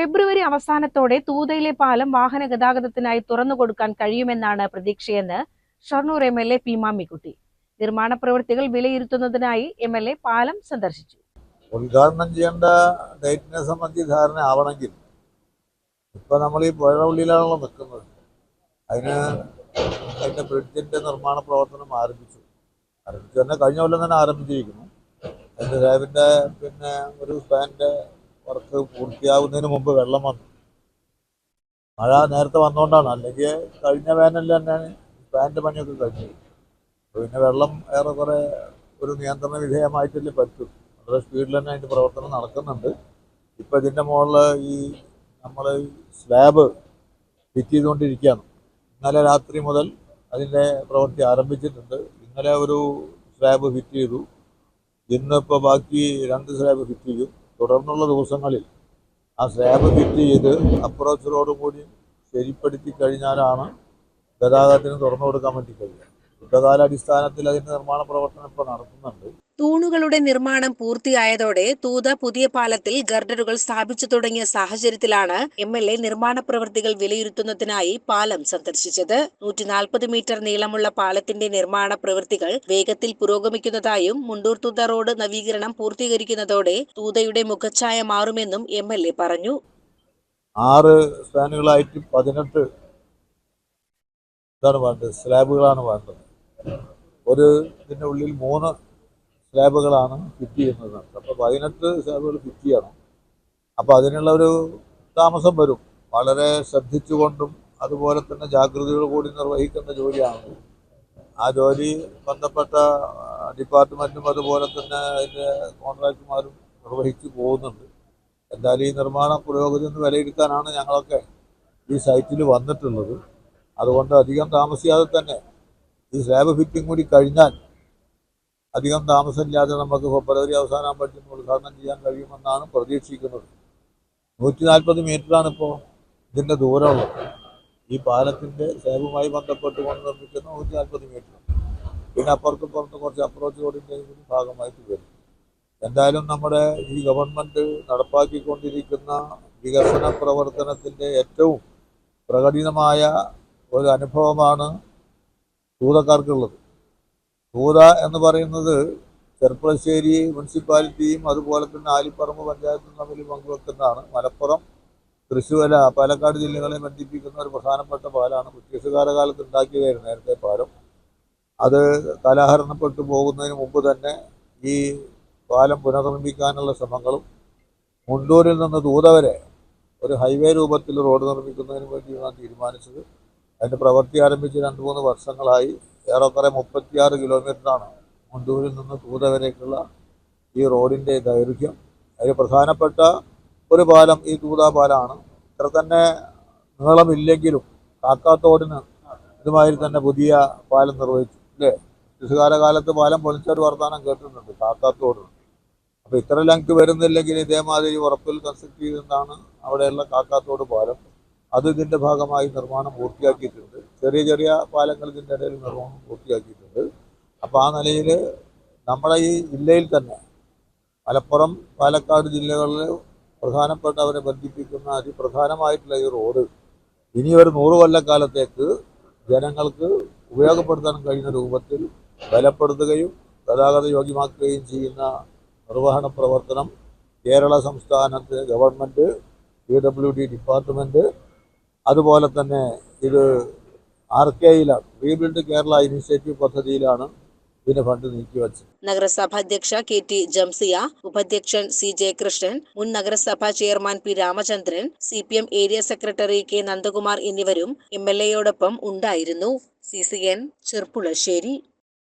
ഫെബ്രുവരി അവസാനത്തോടെ തൂതയിലെ പാലം വാഹന ഗതാഗതത്തിനായി തുറന്നുകൊടുക്കാൻ കഴിയുമെന്നാണ് പ്രതീക്ഷയെന്ന് ഷൊർണൂർ MLA പി മാമ്മിക്കുട്ടി. നിർമ്മാണ പ്രവൃത്തികൾ വിലയിരുത്തുന്നതിനായി MLA പാലം സന്ദർശിച്ചു. ഉദ്ഘാടനം ചെയ്യേണ്ട ഡേറ്റിനെ സംബന്ധിച്ച് ധാരണ ആവണമെങ്കിൽ ഇപ്പൊ നമ്മൾ ഈ പുഴ ഉള്ളിലാണല്ലോ നിൽക്കുന്നത്. അതിന്റെ ബ്രിഡ്ജിന്റെ നിർമ്മാണ പ്രവർത്തനം ആരംഭിച്ചു തന്നെ കഴിഞ്ഞ കൊല്ലം തന്നെ ആരംഭിച്ചിരിക്കുന്നു. അതിന്റെ ലാബിന്റെ ഒരു സ്പാനിന്റെ വർക്ക് പൂർത്തിയാവുന്നതിന് മുമ്പ് വെള്ളം വന്നു. മഴ നേരത്തെ വന്നുകൊണ്ടാണ്, അല്ലെങ്കിൽ കഴിഞ്ഞ വേനലിൽ തന്നെയാണ് സ്പാനിന്റെ പണിയൊക്കെ കഴിഞ്ഞു. പിന്നെ വെള്ളം ഏറെക്കുറെ ഒരു നിയന്ത്രണ വിധേയമായിട്ടല്ലേ പറ്റും. വളരെ സ്പീഡിൽ തന്നെ അതിന്റെ പ്രവർത്തനം നടക്കുന്നുണ്ട്. ഇപ്പം ഇതിന്റെ മുകളിൽ നമ്മൾ സ്ലാബ് ഫിറ്റ് ചെയ്തുകൊണ്ടിരിക്കുകയാണ്. ഇന്നലെ രാത്രി മുതൽ അതിന്റെ പ്രവൃത്തി ആരംഭിച്ചിട്ടുണ്ട്. ഇന്നലെ ഒരു സ്ലാബ് ഫിറ്റ് ചെയ്തു. ഇന്നിപ്പോൾ ബാക്കി 2 സ്ലാബ് ഫിറ്റ് ചെയ്യും. തുടർന്നുള്ള ദിവസങ്ങളിൽ ആ സ്ലാബ് ഫിറ്റ് ചെയ്ത് അപ്രോച്ച് റോഡ് കൂടി ശരിപ്പെടുത്തി കഴിഞ്ഞാലാണ് ഗതാഗതത്തിന് തുറന്നു കൊടുക്കാൻ വേണ്ടി കഴിയുക. യുദ്ധകാലാടിസ്ഥാനത്തിൽ അതിന്റെ നിർമ്മാണ പ്രവർത്തനം ഇപ്പോൾ നടത്തുന്നുണ്ട്. തൂണുകളുടെ നിർമ്മാണം പൂർത്തിയായതോടെ തൂത പുതിയ പാലത്തിൽ ഗർഡറുകൾ സ്ഥാപിച്ചു തുടങ്ങിയ സാഹചര്യത്തിലാണ് MLA നിർമ്മാണ പ്രവൃത്തികൾ വിലയിരുത്തുന്നതിനായി പാലം സന്ദർശിച്ചത്. 140 മീറ്റർ നീളമുള്ള പാലത്തിന്റെ നിർമ്മാണ പ്രവൃത്തികൾ വേഗത്തിൽ പുരോഗമിക്കുന്നതായും മുണ്ടൂർ തൂത റോഡ് നവീകരണം പൂർത്തീകരിക്കുന്നതോടെ തൂതയുടെ മുഖച്ഛായ മാറുമെന്നും MLA പറഞ്ഞു. 6 സ്പാനുകളായിട്ട് 18 സ്ലാബുകളാണ് വേണ്ടത്. ഇതിൻ്റെ ഉള്ളിൽ 3 സ്ലാബുകളാണ് ഫിറ്റ് ചെയ്യുന്നത്. അപ്പോൾ 18 സ്ലാബുകൾ ഫിറ്റ് ചെയ്യണം. അപ്പോൾ അതിനുള്ള ഒരു താമസം വരും. വളരെ ശ്രദ്ധിച്ചുകൊണ്ടും അതുപോലെ തന്നെ ജാഗ്രതയോട് കൂടി നിർവഹിക്കുന്ന ജോലിയാണ്. ആ ജോലി ബന്ധപ്പെട്ട ഡിപ്പാർട്ട്മെൻറ്റും അതുപോലെ തന്നെ അതിൻ്റെ കോൺട്രാക്ടർമാരും നിർവഹിച്ചു പോകുന്നുണ്ട്. എന്തായാലും ഈ നിർമ്മാണ പുരോഗതി ഒന്ന് വിലയിരുത്താനാണ് ഞങ്ങളൊക്കെ ഈ സൈറ്റിൽ വന്നിട്ടുള്ളത്. അതുകൊണ്ട് അധികം താമസിയാതെ തന്നെ ഈ സ്ലാബ് ഫിറ്റിംഗ് കൂടി കഴിഞ്ഞാൽ അധികം താമസമില്ലാതെ നമുക്ക് ഫെബ്രുവരി അവസാനമാകുമ്പോഴത്തേക്കും ഉദ്ഘാടനം ചെയ്യാൻ കഴിയുമെന്നാണ് പ്രതീക്ഷിക്കുന്നത്. 140 മീറ്ററാണ് ഇപ്പോൾ ഇതിൻ്റെ ദൂരമുള്ളത്. ഈ പാലത്തിൻ്റെ സ്ലാബുമായി ബന്ധപ്പെട്ടുകൊണ്ട് നിർമ്മിക്കുന്ന 140 മീറ്റർ. പിന്നെ അപ്പുറത്തും കുറച്ച് അപ്രോച്ച് റോഡിൻ്റെ ഭാഗമായിട്ട് വരും. എന്തായാലും നമ്മുടെ ഈ ഗവൺമെൻറ് നടപ്പാക്കിക്കൊണ്ടിരിക്കുന്ന വികസന പ്രവർത്തനത്തിൻ്റെ ഏറ്റവും പ്രകടിതമായ ഒരു അനുഭവമാണ് തൂതക്കാർക്കുള്ളത്. തൂത എന്ന് പറയുന്നത് ചെർപ്പളശ്ശേരി മുനിസിപ്പാലിറ്റിയും അതുപോലെ തന്നെ ആലിപ്പറമ്പ് പഞ്ചായത്തും തമ്മിൽ പങ്കുവെക്കുന്നതാണ്. മലപ്പുറം, തൃശ്ശൂർ, പാലക്കാട് ജില്ലകളെ ബന്ധിപ്പിക്കുന്ന ഒരു പ്രധാനപ്പെട്ട പാലമാണ്. ബ്രിട്ടീഷുകാരുടെ കാലത്ത് ഉണ്ടാക്കിയതായിരുന്നു നേരത്തെ പാലം. അത് കാലഹരണപ്പെട്ടു പോകുന്നതിന് മുമ്പ് തന്നെ ഈ പാലം പുനർനിർമ്മിക്കാനുള്ള ശ്രമങ്ങളും മുണ്ടൂരിൽ നിന്ന് തൂത വരെ ഒരു ഹൈവേ രൂപത്തിൽ റോഡ് നിർമ്മിക്കുന്നതിന് വേണ്ടിയാണ് തീരുമാനിച്ചത്. അതിൻ്റെ പ്രവൃത്തി ആരംഭിച്ച് 2-3 വർഷങ്ങളായി. ഏറെക്കുറെ 36 കിലോമീറ്ററാണ് മുണ്ടൂരിൽ നിന്ന് തൂത വരേക്കുള്ള ഈ റോഡിൻ്റെ ദൈർഘ്യം. അതിൽ പ്രധാനപ്പെട്ട ഒരു പാലം ഈ തൂത പാലമാണ്. ഇത്ര തന്നെ നീളമില്ലെങ്കിലും കാക്കാത്തോടിന് ഇതുമാതിരി തന്നെ പുതിയ പാലം നിർവഹിച്ചു അല്ലേ. ബ്രിട്ടീഷുകാല കാലത്ത് പാലം പൊളിച്ചൊരു വർത്തമാനം കേട്ടിട്ടുണ്ട് കാക്കാത്തോട്. അപ്പോൾ ഇത്ര ലെങ്ത് വരുന്നില്ലെങ്കിൽ ഇതേമാതിരി ഉറപ്പിൽ കൺസ്ട്രക്ട് ചെയ്തെന്നാണ് അവിടെയുള്ള കാക്കാത്തോട് പാലം. അത് ഇതിൻ്റെ ഭാഗമായി നിർമ്മാണം പൂർത്തിയാക്കിയിട്ടുണ്ട്. ചെറിയ പാലങ്ങൾ ഇതിൻ്റെ ഇടയിൽ നിർമ്മാണം പൂർത്തിയാക്കിയിട്ടുണ്ട്. അപ്പോൾ ആ നിലയിൽ നമ്മുടെ ഈ ജില്ലയിൽ തന്നെ മലപ്പുറം, പാലക്കാട് ജില്ലകളിൽ പ്രധാനപ്പെട്ടവരെ ബന്ധിപ്പിക്കുന്ന അതിപ്രധാനമായിട്ടുള്ള ഈ റോഡ് ഇനി ഒരു 100 കൊല്ലക്കാലത്തേക്ക് ജനങ്ങൾക്ക് ഉപയോഗപ്പെടുത്താൻ കഴിയുന്ന രൂപത്തിൽ ബലപ്പെടുത്തുകയും ഗതാഗത യോഗ്യമാക്കുകയും ചെയ്യുന്ന നിർവഹണ പ്രവർത്തനം കേരള സംസ്ഥാനത്ത് ഗവൺമെൻറ്, PWD ഡിപ്പാർട്ട്മെൻറ്റ്, അതുപോലെ തന്നെ ഇത് RKയിലാണ്, റീബിൽഡ് കേരള ഇനിഷ്യേറ്റീവ് പദ്ധതിയിലാണ് ഇതിന് ഫണ്ട് നീക്കിവെച്ചത്. നഗരസഭാ അധ്യക്ഷ KT ജംസിയ, ഉപാധ്യക്ഷൻ CJ കൃഷ്ണൻ, മുൻ നഗരസഭാ chairman P Ramachandran, CPM area secretary K Nandakumar എന്നിവരും MLAയോടൊപ്പം ഉണ്ടായിരുന്നു. CCN ചെർപ്പുളശ്ശേരി.